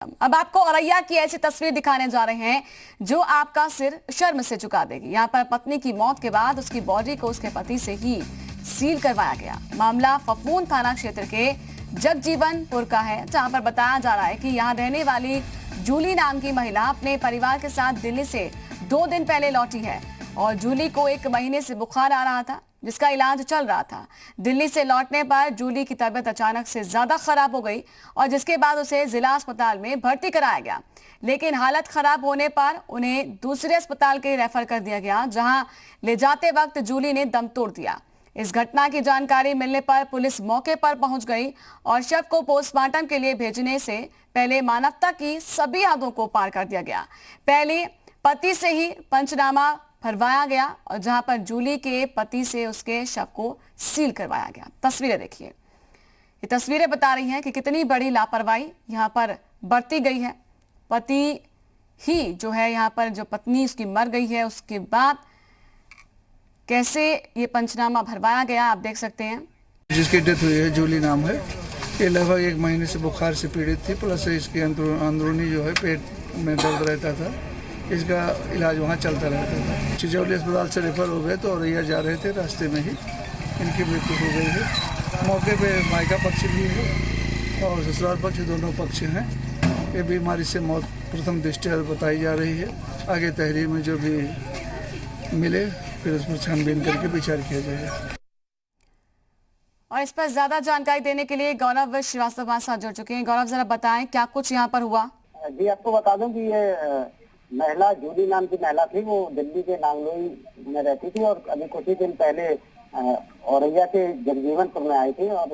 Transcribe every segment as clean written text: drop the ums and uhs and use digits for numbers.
अब आपको औरैया की ऐसी तस्वीर दिखाने जा रहे हैं जो आपका सिर शर्म से झुका देगी। यहाँ पर पत्नी की मौत के बाद उसकी बॉडी को उसके पति से ही सील करवाया गया। मामला फफून थाना क्षेत्र के जगजीवनपुर का है, जहां पर बताया जा रहा है कि यहाँ रहने वाली जूली नाम की महिला अपने परिवार के साथ दिल्ली से 2 दिन पहले लौटी है और जूली को 1 महीने से बुखार आ रहा था, जिसका इलाज चल रहा था। दिल्ली से लौटने पर जूली की तबीयत अचानक से ज्यादा खराब हो गई और जिसके बाद उसे जिला अस्पताल में भर्ती कराया गया, लेकिन हालत खराब होने पर उन्हें दूसरे अस्पताल के रेफर कर दिया गया, जहां ले जाते वक्त जूली ने दम तोड़ दिया। इस घटना की जानकारी मिलने पर पुलिस मौके पर पहुंच गई और शव को पोस्टमार्टम के लिए भेजने से पहले मानवता की सभी हदों को पार कर दिया गया। पहले पति से ही पंचनामा भरवाया गया और जहां पर जूली के पति से उसके शव को सील करवाया गया। तस्वीरें देखिए, ये तस्वीरें बता रही हैं कि कितनी बड़ी लापरवाही यहां पर बरती गई है। पति ही जो है यहाँ पर, जो पत्नी उसकी मर गई है, उसके बाद कैसे ये पंचनामा भरवाया गया आप देख सकते हैं। जिसकी डेथ हुई है जूली नाम है, ये लगभग 1 महीने से बुखार से पीड़ित थी, प्लस इसके अंदरूनी जो है पेट में दर्द रहता था। इसका इलाज वहाँ चलता रहता था। चिचौली अस्पताल से रेफर हो गए तो औरैया जा रहे थे, रास्ते में ही इनकी मृत्यु हो गई है। मौके पे मायका पक्ष भी है और ससुराल पक्ष, दोनों पक्ष हैं। ये बीमारी से मौत प्रथम दृष्टया बताई जा रही है। आगे तहरीर में जो भी मिले फिर उस पर छानबीन करके विचार किया जाएगा। और इस पर ज्यादा जानकारी देने के लिए गौरव श्रीवास्तव हमारे साथ जुड़ चुके हैं। गौरव, जरा बताएं क्या कुछ यहाँ पर हुआ। जी, आपको बता दूं कि ये महिला जूली नाम की महिला थी, वो दिल्ली के नांगलोई में रहती थी और अभी कुछ ही दिन पहले औरैया के जगजीवनपुर में आई थी और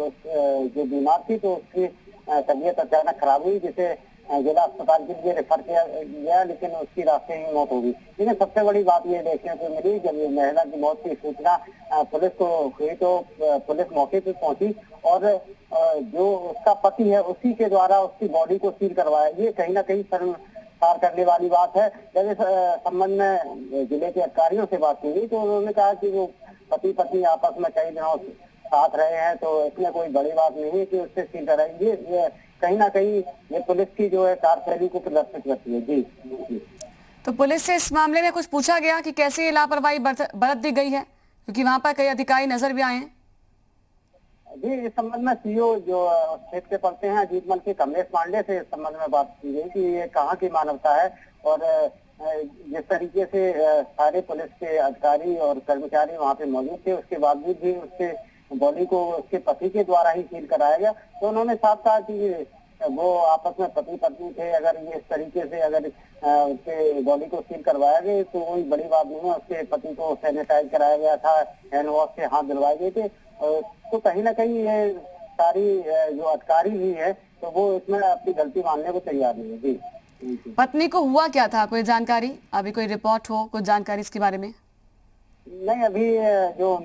जो बीमार थी तो उसकी तबीयत अचानक खराब हुई, जिसे जिला अस्पताल के लिए रेफर किया गया, लेकिन उसकी रास्ते ही मौत हो गई। लेकिन सबसे बड़ी बात ये देखने को मिली, जब ये महिला की मौत की सूचना पुलिस को हुई तो पुलिस मौके पर पहुंची और जो उसका पति है उसी के द्वारा उसकी बॉडी को सील करवाया। ये कहीं ना कहीं शर्मसार करने वाली बात है। जब इस संबंध में जिले के अधिकारियों से बात की गई तो उन्होंने कहा कि वो पति पत्नी आपस में कई दिनों साथ रहे हैं, तो इसमें कोई बड़ी बात नहीं है कि उससे सील कराएंगे। ये कहीं ना कहीं ये पुलिस की जो है कार्यशैली को प्रदर्शित करती है। जी, तो पुलिस से इस मामले में कुछ पूछा गया कि कैसे ये लापरवाही बरत दी गई है, क्योंकि वहां पर कई अधिकारी नजर भी आए हैं। जी, इस संबंध में सीओ जो क्षेत्र के पड़ते हैं अजीतमल के कमलेश पांडे से इस संबंध में बात की गई कि ये कहाँ की मानवता है और जिस तरीके से सारे पुलिस के अधिकारी और कर्मचारी वहाँ पे मौजूद थे, उसके बावजूद भी उसके बॉडी को उसके पति के द्वारा ही सील कराया गया। तो उन्होंने साफ कहा कि वो आपस में पति पत्नी थे, अगर ये इस तरीके से अगर उसके बॉडी को सील करवाया गया तो कोई बड़ी बात नहीं है। उसके पति को सैनिटाइज कराया गया था, हैंड वॉश से हाथ धुलवाए गए थे। तो कहीं ना कहीं ये सारी जो अधिकारी भी है तो वो इसमें अपनी गलती मानने को तैयार नहीं है। जी, पत्नी को हुआ क्या था, कोई जानकारी, अभी कोई रिपोर्ट हो, कुछ जानकारी इसके बारे में? नहीं, अभी जो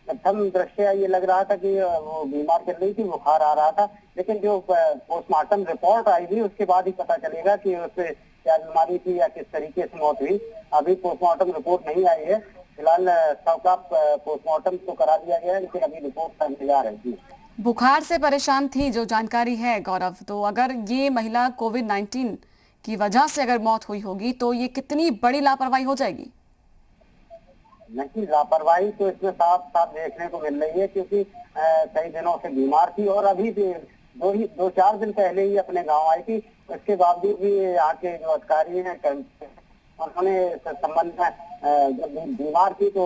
प्रथम दृश्य ये लग रहा था कि वो बीमार चल रही थी, बुखार आ रहा था, लेकिन जो पोस्टमार्टम रिपोर्ट आई थी उसके बाद ही पता चलेगा कि उससे क्या बीमारी थी या किस तरीके से मौत हुई। अभी पोस्टमार्टम रिपोर्ट नहीं आई है। फिलहाल सबका पोस्टमार्टम तो करा दिया गया है, लेकिन अभी रिपोर्ट का इंतजार है। जी, बुखार से परेशान थी जो जानकारी है गौरव, तो अगर ये महिला कोविड-19 की वजह से अगर मौत हुई होगी तो ये कितनी बड़ी लापरवाही हो जाएगी। नहीं, लापरवाही तो इसमें साफ साफ देखने को मिल रही है, क्योंकि कई दिनों से बीमार थी और अभी 2-4 दिन पहले ही अपने गांव आई थी। इसके बावजूद भी यहाँ के जो अधिकारी हैं उन्होंने संबंध में जब बीमार थी तो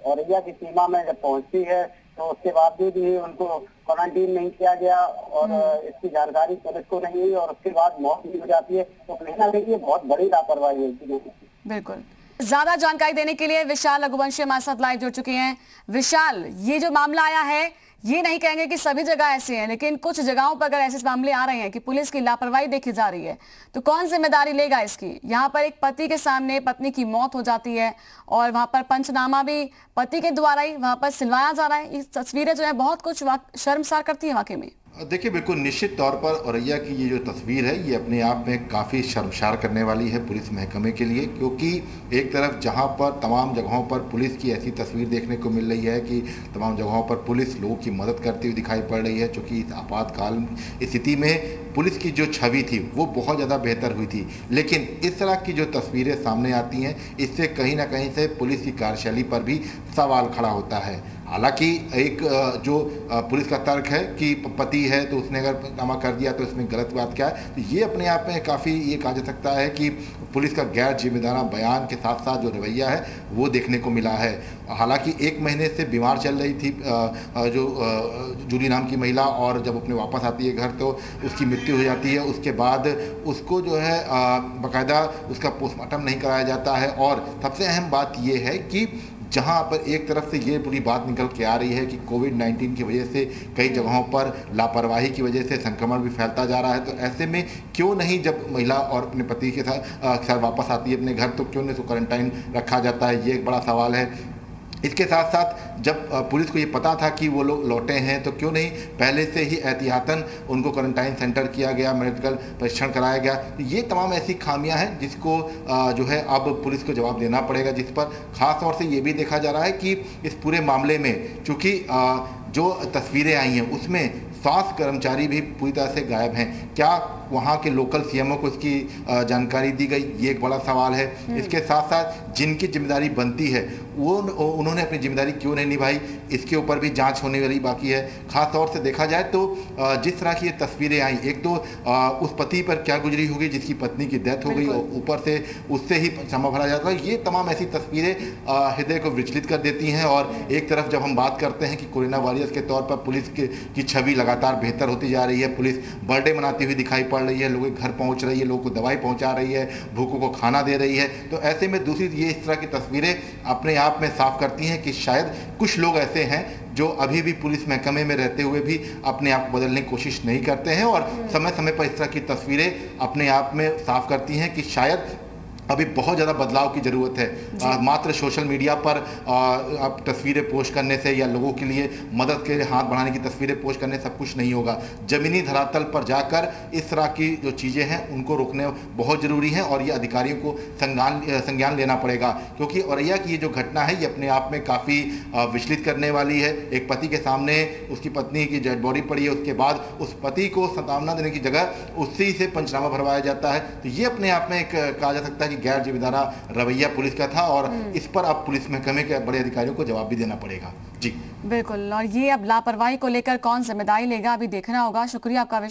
औरैया की सीमा में जब पहुंचती है तो उसके बावजूद ही उनको क्वारंटीन नहीं किया गया और इसकी जानकारी पुलिस को नहीं हुई और उसके बाद मौत भी हो जाती है। तो कहीं ना कहीं ये बहुत बड़ी लापरवाही है। बिल्कुल, ज्यादा जानकारी देने के लिए विशाल रघुवंशी हमारे साथ लाइव जुड़ चुके हैं। विशाल, ये जो मामला आया है, ये नहीं कहेंगे कि सभी जगह ऐसे हैं, लेकिन कुछ जगहों पर अगर ऐसे मामले आ रहे हैं कि पुलिस की लापरवाही देखी जा रही है, तो कौन जिम्मेदारी लेगा इसकी? यहाँ पर एक पति के सामने पत्नी की मौत हो जाती है और वहां पर पंचनामा भी पति के द्वारा ही वहां पर सिलवाया जा रहा है। ये तस्वीरें जो है बहुत कुछ शर्मसार करती है वाकई में। देखिए, बिल्कुल निश्चित तौर पर औरैया की ये जो तस्वीर है ये अपने आप में काफ़ी शर्मसार करने वाली है पुलिस महकमे के लिए, क्योंकि एक तरफ जहां पर तमाम जगहों पर पुलिस की ऐसी तस्वीर देखने को मिल रही है कि तमाम जगहों पर पुलिस लोगों की मदद करती हुई दिखाई पड़ रही है, चूँकि इस आपातकाल स्थिति में पुलिस की जो छवि थी वो बहुत ज़्यादा बेहतर हुई थी। लेकिन इस तरह की जो तस्वीरें सामने आती हैं, इससे कहीं ना कहीं से पुलिस की कार्यशैली पर भी सवाल खड़ा होता है। हालांकि एक जो पुलिस का तर्क है कि पति है तो उसने अगर हंगामा कर दिया तो इसमें गलत बात क्या है, तो ये अपने आप में काफ़ी ये कहा जा सकता है कि पुलिस का गैर जिम्मेदाराना बयान के साथ साथ जो रवैया है वो देखने को मिला है। हालांकि 1 महीने से बीमार चल रही थी जो जूली नाम की महिला, और जब अपने वापस आती है घर तो उसकी मृत्यु हो जाती है। उसके बाद उसको जो है बाकायदा उसका पोस्टमार्टम नहीं कराया जाता है। और सबसे अहम बात ये है कि जहां पर एक तरफ से ये पूरी बात निकल के आ रही है कि कोविड-19 की वजह से कई जगहों पर लापरवाही की वजह से संक्रमण भी फैलता जा रहा है, तो ऐसे में क्यों नहीं जब महिला और अपने पति के साथ वापस आती है अपने घर तो क्यों नहीं उसको क्वारंटाइन रखा जाता है, ये एक बड़ा सवाल है। इसके साथ साथ जब पुलिस को ये पता था कि वो लोग लौटे हैं तो क्यों नहीं पहले से ही एहतियातन उनको क्वारंटाइन सेंटर किया गया, मेडिकल परीक्षण कराया गया। तो ये तमाम ऐसी खामियां हैं जिसको जो है अब पुलिस को जवाब देना पड़ेगा, जिस पर ख़ास तौर से ये भी देखा जा रहा है कि इस पूरे मामले में चूँकि जो तस्वीरें आई हैं उसमें स्वास्थ्य कर्मचारी भी पूरी तरह से गायब हैं। क्या वहाँ के लोकल सीएमओ को इसकी जानकारी दी गई, ये एक बड़ा सवाल है। इसके साथ साथ जिनकी जिम्मेदारी बनती है वो उन्होंने अपनी जिम्मेदारी क्यों नहीं निभाई, इसके ऊपर भी जांच होने वाली बाकी है। खास तौर से देखा जाए तो जिस तरह की ये तस्वीरें आई, एक तो उस पति पर क्या गुजरी होगी जिसकी पत्नी की डेथ हो गई और ऊपर से उससे ही क्षमा भरा जाता है। ये तमाम ऐसी तस्वीरें हृदय को विचलित कर देती हैं। और एक तरफ जब हम बात करते हैं कि कोरोना वॉरियर्स के तौर पर पुलिस की छवि लगातार बेहतर होती जा रही है, पुलिस बर्थडे मनाती हुई दिखाई पड़ रही है, लोगों के घर पहुंच रही है, लोगों को दवाई पहुंचा रही है, भूखों को खाना दे रही है, तो ऐसे में दूसरी ये इस तरह की तस्वीरें अपने आप में साफ करती हैं कि शायद कुछ लोग ऐसे हैं जो अभी भी पुलिस महकमे में रहते हुए भी अपने आप को बदलने की कोशिश नहीं करते हैं, और समय समय पर इस तरह की तस्वीरें अपने आप में साफ करती हैं कि शायद अभी बहुत ज़्यादा बदलाव की ज़रूरत है। मात्र सोशल मीडिया पर अब तस्वीरें पोस्ट करने से या लोगों के लिए मदद के लिए हाथ बढ़ाने की तस्वीरें पोस्ट करने से सब कुछ नहीं होगा। ज़मीनी धरातल पर जाकर इस तरह की जो चीज़ें हैं उनको रोकने बहुत ज़रूरी है, और ये अधिकारियों को संज्ञान लेना पड़ेगा, क्योंकि औरैया की ये जो घटना है ये अपने आप में काफ़ी विचलित करने वाली है। एक पति के सामने उसकी पत्नी की डेड बॉडी पड़ी है, उसके बाद उस पति को सांत्वना देने की जगह उसी से पंचनामा भरवाया जाता है, तो ये अपने आप में एक कहा जा सकता है गैर जिम्मेदाराना रवैया पुलिस का था, और इस पर अब पुलिस महकमे के बड़े अधिकारियों को जवाब भी देना पड़ेगा। जी बिल्कुल, और ये अब लापरवाही को लेकर कौन जिम्मेदारी लेगा अभी देखना होगा। शुक्रिया आपका।